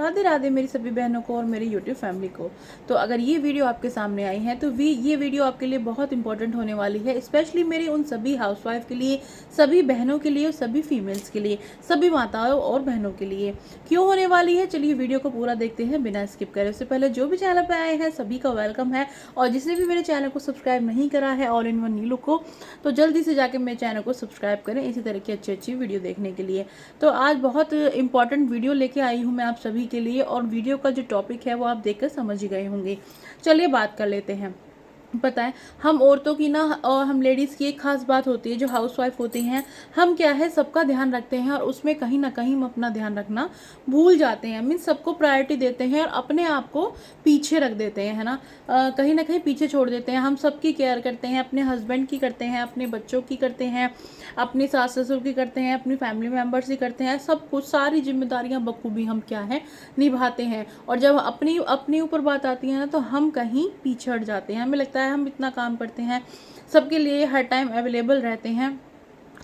राधे राधे मेरी सभी बहनों को और मेरी यूट्यूब फैमिली को। तो अगर ये वीडियो आपके सामने आई है तो ये वीडियो आपके लिए बहुत इंपॉर्टेंट होने वाली है, स्पेशली मेरी उन सभी हाउसवाइफ के लिए, सभी बहनों के लिए और सभी फीमेल्स के लिए, सभी माताओं और बहनों के लिए। क्यों होने वाली है, चलिए वीडियो को पूरा देखते हैं बिना स्किप करे। उससे पहले जो भी चैनल पर आए हैं सभी का वेलकम है, और जिसने भी मेरे चैनल को सब्सक्राइब नहीं करा है ऑल इन वन नीलू को, तो जल्दी से जाके मेरे चैनल को सब्सक्राइब करें इसी तरह की अच्छी अच्छी वीडियो देखने के लिए। तो आज बहुत इंपॉर्टेंट वीडियो लेके आई हूँ मैं आप सभी के लिए, और वीडियो का जो टॉपिक है वो आप देखकर समझ ही गए होंगे। चलिए बात कर लेते हैं। पता है, हम औरतों की ना और हम लेडीज़ की एक खास बात होती है, जो हाउसवाइफ होती हैं, हम क्या है सबका ध्यान रखते हैं और उसमें कहीं ना कहीं हम अपना ध्यान रखना भूल जाते हैं। मीन्स सबको प्रायोरिटी देते हैं और अपने आप को पीछे रख देते हैं, है ना। कहीं ना कहीं पीछे छोड़ देते हैं। हम सबकी केयर करते हैं, अपने हस्बैंड की करते हैं, अपने बच्चों की करते हैं, अपनी सास ससुर की करते हैं, अपनी फैमिली मेम्बर्स की करते हैं, सब कुछ सारी जिम्मेदारियां बखूबी हम क्या है निभाते हैं। और जब अपनी अपने ऊपर बात आती है ना, तो हम कहीं पीछे हट जाते हैं। हमें लगता है हम इतना काम करते हैं, सबके लिए हर टाइम अवेलेबल रहते हैं,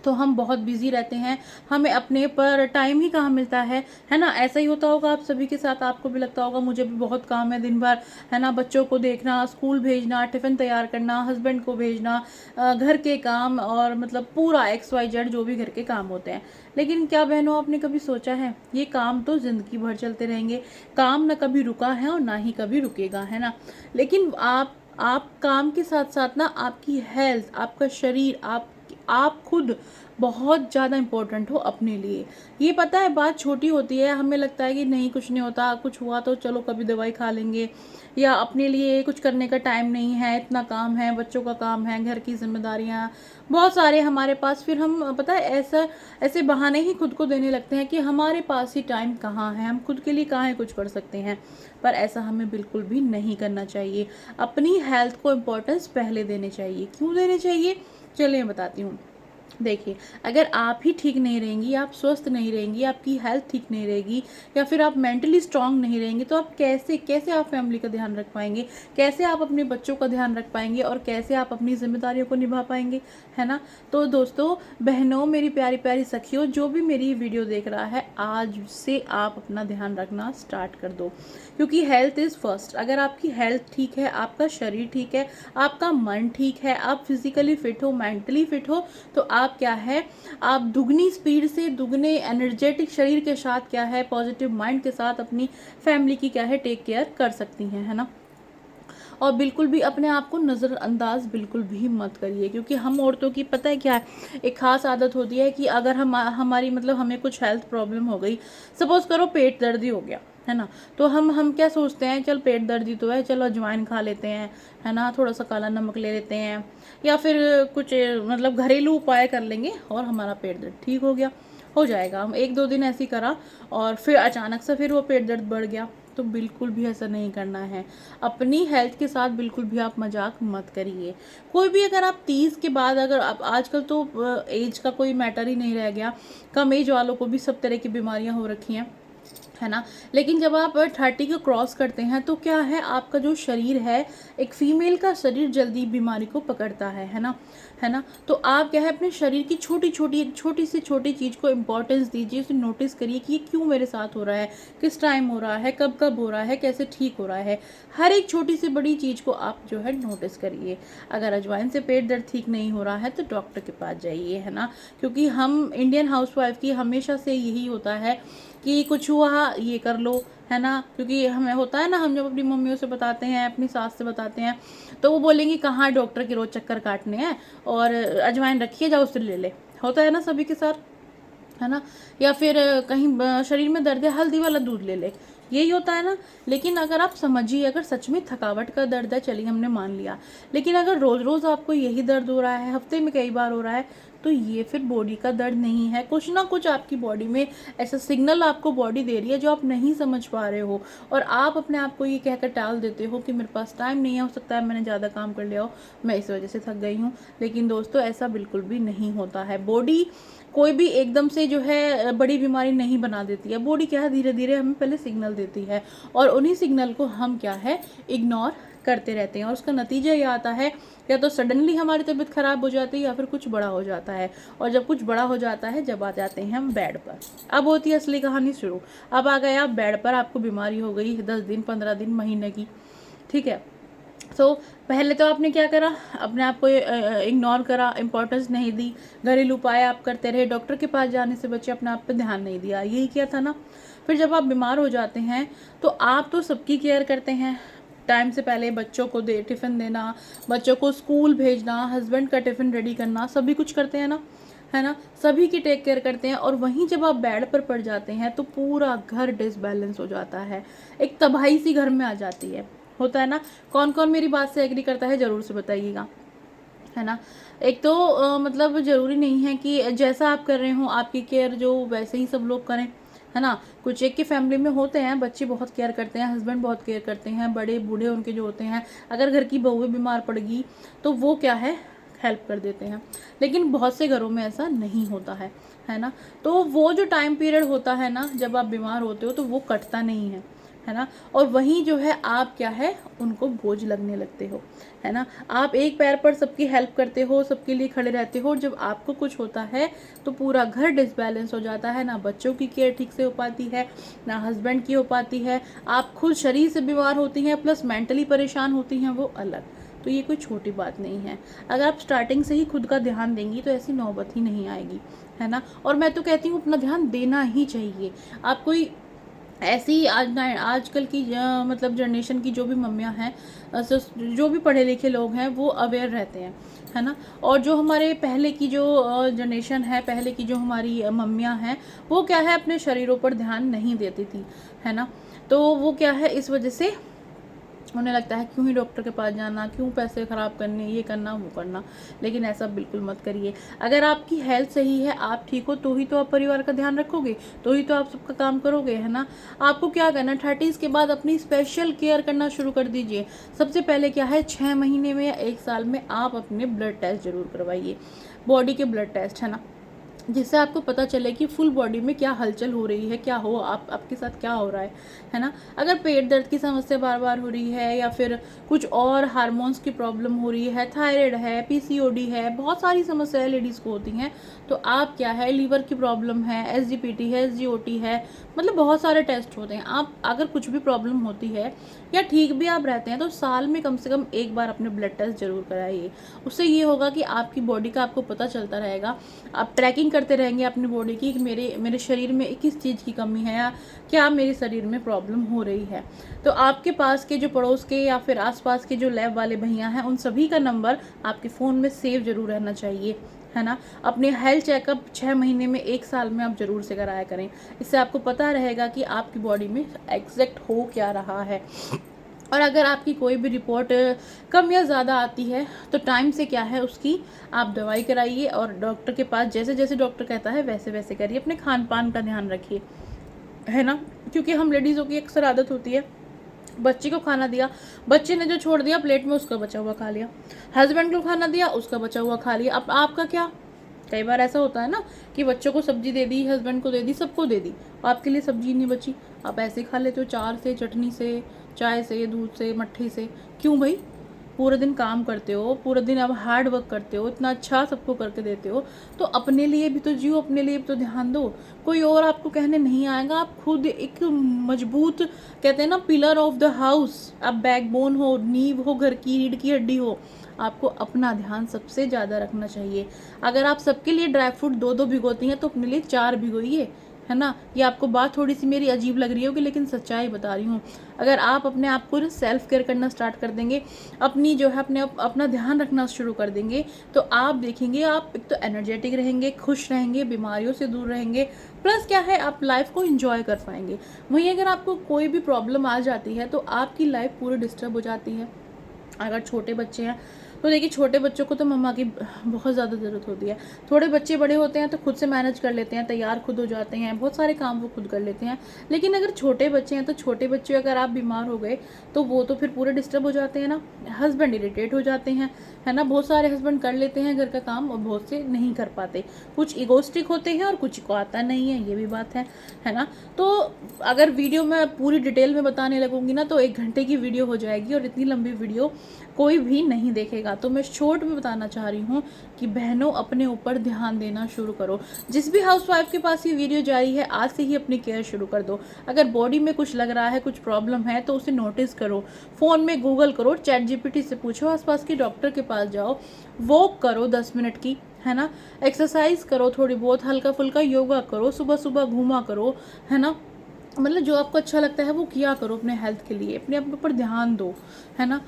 तो हम बहुत बिजी रहते हैं, हमें अपने पर टाइम ही कहाँ मिलता है ना। ऐसा ही होता होगा आप सभी के साथ, आपको भी लगता होगा मुझे भी बहुत काम है दिन भर, है ना। बच्चों को देखना, स्कूल भेजना, टिफ़िन तैयार करना, हस्बैंड को भेजना, घर के काम, और मतलब पूरा XYZ जो भी घर के काम होते हैं। लेकिन क्या बहनों, आपने कभी सोचा है ये काम तो ज़िंदगी भर चलते रहेंगे, काम ना कभी रुका है और ना ही कभी रुकेगा, है ना। लेकिन आप काम के साथ साथ ना आपकी हेल्थ, आपका शरीर, आप खुद बहुत ज़्यादा इम्पोर्टेंट हो अपने लिए। ये पता है बात छोटी होती है, हमें लगता है कि नहीं कुछ नहीं होता, कुछ हुआ तो चलो कभी दवाई खा लेंगे, या अपने लिए कुछ करने का टाइम नहीं है, इतना काम है, बच्चों का काम है, घर की जिम्मेदारियाँ बहुत सारे हमारे पास। फिर हम पता है ऐसे बहाने ही खुद को देने लगते हैं कि हमारे पास ही टाइम कहाँ है, हम खुद के लिए कहाँ है कुछ कर सकते हैं। पर ऐसा हमें बिल्कुल भी नहीं करना चाहिए। अपनी हेल्थ को इम्पोर्टेंस पहले देने चाहिए। क्यों देने चाहिए, चलिए मैं बताती हूँ। देखिए, अगर आप ही ठीक नहीं रहेंगी, आप स्वस्थ नहीं रहेंगी, आपकी हेल्थ ठीक नहीं रहेगी, या फिर आप मेंटली स्ट्रांग नहीं रहेंगे, तो आप कैसे कैसे आप फैमिली का ध्यान रख पाएंगे, कैसे आप अपने बच्चों का ध्यान रख पाएंगे, और कैसे आप अपनी जिम्मेदारियों को निभा पाएंगे, है ना। तो दोस्तों, बहनों, मेरी प्यारी प्यारी सखियों, जो भी मेरी वीडियो देख रहा है, आज से आप अपना ध्यान रखना स्टार्ट कर दो, क्योंकि हेल्थ इज़ फर्स्ट। अगर आपकी हेल्थ ठीक है, आपका शरीर ठीक है, आपका मन ठीक है, आप फिजिकली फिट हो, मेंटली फिट हो, तो आप क्या है, आप दुगनी स्पीड से, दुगने एनर्जेटिक शरीर के साथ क्या है, पॉजिटिव माइंड के साथ अपनी फैमिली की क्या है टेक केयर कर सकती हैं, है ना। और बिल्कुल भी अपने आप को नज़रअंदाज बिल्कुल भी मत करिए, क्योंकि हम औरतों की पता है क्या है, एक खास आदत होती है कि अगर हमारी मतलब हमें कुछ हेल्थ प्रॉब्लम हो गई, सपोज करो पेट दर्द ही हो गया, है ना। तो हम क्या सोचते हैं, चल पेट दर्द ही तो है, चलो अजवाइन खा लेते हैं, है ना, थोड़ा सा काला नमक ले लेते हैं, या फिर कुछ मतलब घरेलू उपाय कर लेंगे और हमारा पेट दर्द ठीक हो जाएगा। हम एक दो दिन ऐसी करा और फिर अचानक से फिर वो पेट दर्द बढ़ गया। तो बिल्कुल भी ऐसा नहीं करना है। अपनी हेल्थ के साथ बिल्कुल भी आप मजाक मत करिए। कोई भी, अगर आप 30 के बाद, अगर आप आजकल तो एज का कोई मैटर ही नहीं रह गया, कम एज वालों को भी सब तरह की बीमारियां हो रखी हैं, है ना। लेकिन जब आप 30 को क्रॉस करते हैं, तो क्या है, आपका जो शरीर है, एक फीमेल का शरीर जल्दी बीमारी को पकड़ता है ना, है ना। तो आप क्या है, अपने शरीर की छोटी से छोटी चीज़ को इम्पोर्टेंस दीजिए, उसे नोटिस करिए कि ये क्यों मेरे साथ हो रहा है, किस टाइम हो रहा है, कब कब हो रहा है, कैसे ठीक हो रहा है। हर एक छोटी से बड़ी चीज़ को आप जो है नोटिस करिए। अगर अजवाइन से पेट दर्द ठीक नहीं हो रहा है तो डॉक्टर के पास जाइए, है ना। क्योंकि हम इंडियन हाउसवाइफ की हमेशा से यही होता है कि कुछ हुआ ये कर लो, है ना। क्योंकि हमें होता है ना, हम जब अपनी मम्मियों से बताते हैं, अपनी सास से बताते हैं, तो वो बोलेंगी कहाँ डॉक्टर के रोज चक्कर काटने हैं, और अजवाइन रखिए, जाओ उससे ले ले। होता है ना सभी के साथ, है ना। या फिर कहीं शरीर में दर्द है, हल्दी वाला दूध ले ले, यही होता है ना। लेकिन अगर आप समझिए, अगर सच में थकावट का दर्द है, चलिए हमने मान लिया, लेकिन अगर रोज रोज आपको यही दर्द हो रहा है, हफ्ते में कई बार हो रहा है, तो ये फिर बॉडी का दर्द नहीं है। कुछ ना कुछ आपकी बॉडी में ऐसा सिग्नल आपको बॉडी दे रही है जो आप नहीं समझ पा रहे हो, और आप अपने आप को ये कहकर टाल देते हो कि मेरे पास टाइम नहीं है, हो सकता है मैंने ज़्यादा काम कर लिया हो, मैं इस वजह से थक गई हूँ। लेकिन दोस्तों, ऐसा बिल्कुल भी नहीं होता है। बॉडी कोई भी एकदम से जो है बड़ी बीमारी नहीं बना देती है। बॉडी क्या है, धीरे धीरे हमें पहले सिग्नल देती है और उन्हीं सिग्नल को हम क्या है इग्नोर करते रहते हैं और उसका नतीजा ये आता है या तो सडनली हमारी तबीयत खराब हो जाती है या फिर कुछ बड़ा हो जाता है। और जब कुछ बड़ा हो जाता है, जब आ जाते हैं हम बेड पर, अब होती है असली कहानी शुरू। अब आ गए आप बेड पर, आपको बीमारी हो गई 10 दिन 15 दिन महीने की, ठीक है। तो पहले तो आपने क्या करा, अपने आप को इग्नोर करा, इंपॉर्टेंस नहीं दी, घरेलू उपाय आप करते रहे, डॉक्टर के पास जाने से बचे, अपने आप पे ध्यान नहीं दिया, यही किया था ना। फिर जब आप बीमार हो जाते हैं तो आप तो सबकी केयर करते हैं, टाइम से पहले बच्चों को टिफ़िन देना, बच्चों को स्कूल भेजना, हस्बैंड का टिफ़िन रेडी करना, सभी कुछ करते हैं ना, है ना, सभी की टेक केयर करते हैं। और वहीं जब आप बेड पर पड़ जाते हैं तो पूरा घर डिसबैलेंस हो जाता है, एक तबाही सी घर में आ जाती है, होता है ना। कौन कौन मेरी बात से एग्री करता है ज़रूर से बताइएगा, है ना। एक तो मतलब ज़रूरी नहीं है कि जैसा आप कर रहे हो आपकी केयर जो वैसे ही सब लोग करें, है ना। कुछ एक की फैमिली में होते हैं बच्चे बहुत केयर करते हैं, हस्बैंड बहुत केयर करते हैं, बड़े बूढ़े उनके जो होते हैं, अगर घर की बहू बीमार पड़ गई तो वो क्या है हेल्प कर देते हैं। लेकिन बहुत से घरों में ऐसा नहीं होता है ना। तो वो जो टाइम पीरियड होता है ना जब आप बीमार होते हो तो वो कटता नहीं है ना। और वहीं जो है आप क्या है उनको बोझ लगने लगते हो, है ना। आप एक पैर पर सबकी हेल्प करते हो, सबके लिए खड़े रहते हो, जब आपको कुछ होता है तो पूरा घर डिसबैलेंस हो जाता है, ना बच्चों की केयर ठीक से हो पाती है, ना हस्बैंड की हो पाती है, आप खुद शरीर से बीमार होती हैं प्लस मेंटली परेशान होती हैं, वो अलग। तो ये कोई छोटी बात नहीं है। अगर आप स्टार्टिंग से ही खुद का ध्यान देंगी तो ऐसी नौबत ही नहीं आएगी, है ना। और मैं तो कहती हूँ अपना ध्यान देना ही चाहिए। आप कोई ऐसी आजकल की मतलब जनरेशन की जो भी मम्मियाँ हैं, जो भी पढ़े लिखे लोग हैं वो अवेयर रहते हैं, है ना। और जो हमारे पहले की जो जनरेशन है, पहले की जो हमारी मम्मियाँ हैं, वो क्या है अपने शरीरों पर ध्यान नहीं देती थी, है ना। तो वो क्या है इस वजह से उन्हें लगता है क्यों ही डॉक्टर के पास जाना, क्यों पैसे ख़राब करने, ये करना वो करना। लेकिन ऐसा बिल्कुल मत करिए। अगर आपकी हेल्थ सही है, आप ठीक हो, तो ही तो आप परिवार का ध्यान रखोगे, तो ही तो आप सबका काम करोगे, है ना। आपको क्या करना, 30s के बाद अपनी स्पेशल केयर करना शुरू कर दीजिए। सबसे पहले क्या है 6 महीने में या 1 साल में आप अपने ब्लड टेस्ट जरूर करवाइए, बॉडी के ब्लड टेस्ट, है ना, जिससे आपको पता चले कि फुल बॉडी में क्या हलचल हो रही है, क्या हो आपके साथ क्या हो रहा है ना। अगर पेट दर्द की समस्या बार बार हो रही है या फिर कुछ और हार्मोन्स की प्रॉब्लम हो रही है, थायराइड है, पीसीओडी है, बहुत सारी समस्याएं लेडीज़ को होती हैं, तो आप क्या है लीवर की प्रॉब्लम है, एसजीपीटी है, एसजीओटी है, मतलब बहुत सारे टेस्ट होते हैं। आप अगर कुछ भी प्रॉब्लम होती है या ठीक भी आप रहते हैं तो साल में कम से कम एक बार अपने ब्लड टेस्ट जरूर कराइए। उससे ये होगा कि आपकी बॉडी का आपको पता चलता रहेगा, आप ट्रैकिंग करते रहेंगे अपनी बॉडी की कि मेरे शरीर में किस चीज़ की कमी है या क्या मेरे शरीर में प्रॉब्लम हो रही है। तो आपके पास के जो पड़ोस के या फिर आसपास के जो लैब वाले भैया हैं उन सभी का नंबर आपके फ़ोन में सेव जरूर रहना चाहिए, है ना। अपने हेल्थ चेकअप 6 महीने में 1 साल में आप जरूर से कराया करें। इससे आपको पता रहेगा कि आपकी बॉडी में एग्जैक्ट हो क्या रहा है। और अगर आपकी कोई भी रिपोर्ट कम या ज़्यादा आती है तो टाइम से क्या है उसकी आप दवाई कराइए और डॉक्टर के पास जैसे जैसे डॉक्टर कहता है वैसे वैसे करिए। अपने खान पान का ध्यान रखिए, है ना, क्योंकि हम लेडीज़ों की अक्सर आदत होती है, बच्चे को खाना दिया, बच्चे ने जो छोड़ दिया प्लेट में उसका बचा हुआ खा लिया, हस्बैंड को खाना दिया उसका बचा हुआ खा लिया। अब आपका क्या, कई बार ऐसा होता है ना कि बच्चों को सब्जी दे दी, हस्बैंड को दे दी, सबको दे दी, आपके लिए सब्जी नहीं बची, आप ऐसे खा लेते हो, चार से, चटनी से, चाय से, दूध से, मट्ठी से। क्यों भाई, पूरे दिन काम करते हो, पूरे दिन आप हार्ड वर्क करते हो, इतना अच्छा सबको करके देते हो, तो अपने लिए भी तो जियो, अपने लिए भी तो ध्यान दो। कोई और आपको कहने नहीं आएगा, आप खुद एक मजबूत, कहते हैं ना पिलर ऑफ द हाउस, आप बैकबोन हो, नींव हो, घर की रीढ़ की हड्डी हो। आपको अपना ध्यान सबसे ज़्यादा रखना चाहिए। अगर आप सबके लिए ड्राई फ्रूट 2-2 भिगोती हैं तो अपने लिए 4 भिगोइए, है ना। ये आपको बात थोड़ी सी मेरी अजीब लग रही होगी लेकिन सच्चाई बता रही हूँ। अगर आप अपने आप को सेल्फ केयर करना स्टार्ट कर देंगे, अपनी जो है अपना ध्यान रखना शुरू कर देंगे, तो आप देखेंगे आप एक तो एनर्जेटिक रहेंगे, खुश रहेंगे, बीमारियों से दूर रहेंगे, प्लस क्या है आप लाइफ को एंजॉय कर पाएंगे। वहीं अगर आपको कोई भी प्रॉब्लम आ जाती है तो आपकी लाइफ पूरी डिस्टर्ब हो जाती है। अगर छोटे बच्चे हैं तो देखिए छोटे बच्चों को तो मम्मा की बहुत ज़्यादा ज़रूरत होती है। थोड़े बच्चे बड़े होते हैं तो खुद से मैनेज कर लेते हैं, तैयार खुद हो जाते हैं, बहुत सारे काम वो खुद कर लेते हैं। लेकिन अगर छोटे बच्चे हैं तो छोटे बच्चे अगर आप बीमार हो गए तो वो तो फिर पूरे डिस्टर्ब हो जाते हैं ना, हस्बैंड इरिटेट हो जाते हैं, है ना। बहुत सारे हस्बैंड कर लेते हैं घर का काम और बहुत से नहीं कर पाते, कुछ इगोस्टिक होते हैं और कुछ को आता नहीं है, ये भी बात है ना। तो अगर वीडियो में पूरी डिटेल में बताने लगूंगी ना तो 1 घंटे की वीडियो हो जाएगी और इतनी लंबी वीडियो कोई भी नहीं देखेगा। तो मैं शॉर्ट में बताना चाह रही हूँ कि बहनों अपने ऊपर ध्यान देना शुरू करो। जिस भी हाउसवाइफ के पास ये वीडियो जा रही है आज से ही अपनी केयर शुरू कर दो। अगर बॉडी में कुछ लग रहा है, कुछ प्रॉब्लम है तो उसे नोटिस करो, फ़ोन में गूगल करो, चैट जीपीटी से पूछो, आसपास के डॉक्टर के पास जाओ, वॉक करो 10 मिनट की, है ना, एक्सरसाइज करो, थोड़ी बहुत हल्का फुल्का योगा करो, सुबह सुबह घूमा करो, है ना। मतलब जो आपको अच्छा लगता है वो किया करो अपने हेल्थ के लिए, अपने आप ऊपर ध्यान दो, है ना।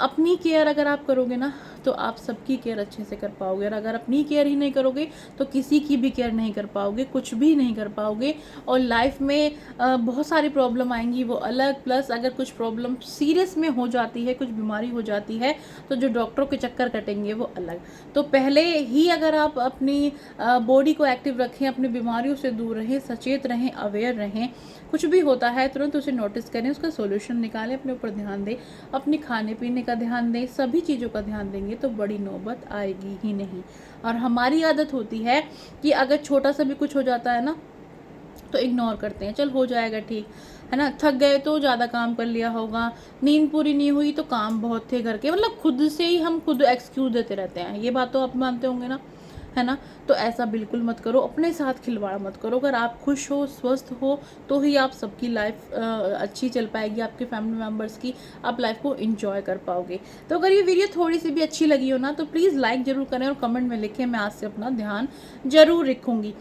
अपनी केयर अगर आप करोगे ना तो आप सबकी केयर अच्छे से कर पाओगे, और अगर अपनी केयर ही नहीं करोगे तो किसी की भी केयर नहीं कर पाओगे, कुछ भी नहीं कर पाओगे। और लाइफ में बहुत सारी प्रॉब्लम आएंगी, वो अलग, प्लस अगर कुछ प्रॉब्लम सीरियस में हो जाती है, कुछ बीमारी हो जाती है तो जो डॉक्टरों के चक्कर कटेंगे वो अलग। तो पहले ही अगर आप अपनी बॉडी को एक्टिव रखें, अपनी बीमारियों से दूर रहें, सचेत रहें, अवेयर रहें, कुछ भी होता है तुरंत उसे नोटिस करें, उसका सॉल्यूशन निकालें, अपने ऊपर ध्यान दें, अपने खाने पीने का ध्यान दें, सभी चीज़ों का ध्यान देंगे तो बड़ी नौबत आएगी ही नहीं। और हमारी आदत होती है कि अगर छोटा सा भी कुछ हो जाता है ना तो इग्नोर करते हैं, चल हो जाएगा ठीक, है ना। थक गए तो ज़्यादा काम कर लिया होगा, नींद पूरी नहीं हुई तो काम बहुत थे घर के, मतलब खुद से ही हम खुद एक्सक्यूज़ देते रहते हैं। ये बात तो आप मानते होंगे ना, है ना। तो ऐसा बिल्कुल मत करो, अपने साथ खिलवाड़ मत करो। अगर आप खुश हो, स्वस्थ हो तो ही आप सबकी लाइफ अच्छी चल पाएगी, आपके फैमिली मेम्बर्स की आप लाइफ को इंजॉय कर पाओगे। तो अगर ये वीडियो थोड़ी सी भी अच्छी लगी हो ना तो प्लीज़ लाइक ज़रूर करें और कमेंट में लिखें, मैं आज से अपना ध्यान ज़रूर रखूँगी,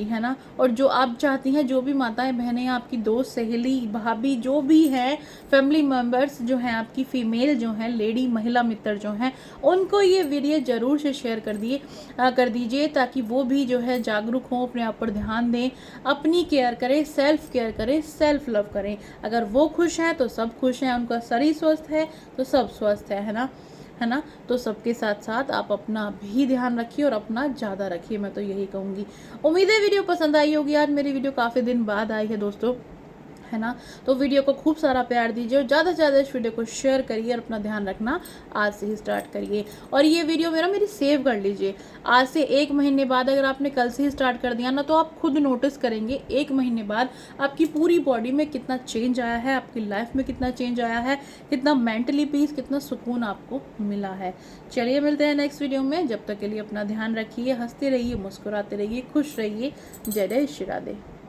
है ना। और जो आप चाहती हैं, जो भी माताएं बहनें, आपकी दोस्त, सहेली, भाभी, जो भी हैं, फैमिली मेम्बर्स जो हैं आपकी, फीमेल जो हैं, लेडी, महिला मित्र जो हैं, उनको ये वीडियो ज़रूर से शेयर कर दीजिए ताकि वो भी जो है जागरूक हों, अपने आप पर ध्यान दें, अपनी केयर करें, सेल्फ केयर करें, सेल्फ लव करें। अगर वो खुश हैं तो सब खुश हैं, उनका शरीर स्वस्थ है तो सब स्वस्थ है ना, है ना। तो सबके साथ साथ आप अपना भी ध्यान रखिए और अपना ज़्यादा रखिए, मैं तो यही कहूँगी। उम्मीद है वीडियो पसंद आई होगी। आज मेरी वीडियो काफ़ी दिन बाद आई है दोस्तों, है ना। तो वीडियो को खूब सारा प्यार दीजिए और ज़्यादा से ज़्यादा इस वीडियो को शेयर करिए और अपना ध्यान रखना आज से ही स्टार्ट करिए। और ये वीडियो मेरी सेव कर लीजिए। आज से 1 महीने बाद अगर आपने कल से ही स्टार्ट कर दिया ना तो आप खुद नोटिस करेंगे 1 महीने बाद आपकी पूरी बॉडी में कितना चेंज आया है, आपकी लाइफ में कितना चेंज आया है, कितना मेंटली पीस, कितना सुकून आपको मिला है। चलिए मिलते हैं नेक्स्ट वीडियो में, जब तक के लिए अपना ध्यान रखिए, हंसते रहिए, मुस्कुराते रहिए, खुश रहिए। जय जय श्री राधे।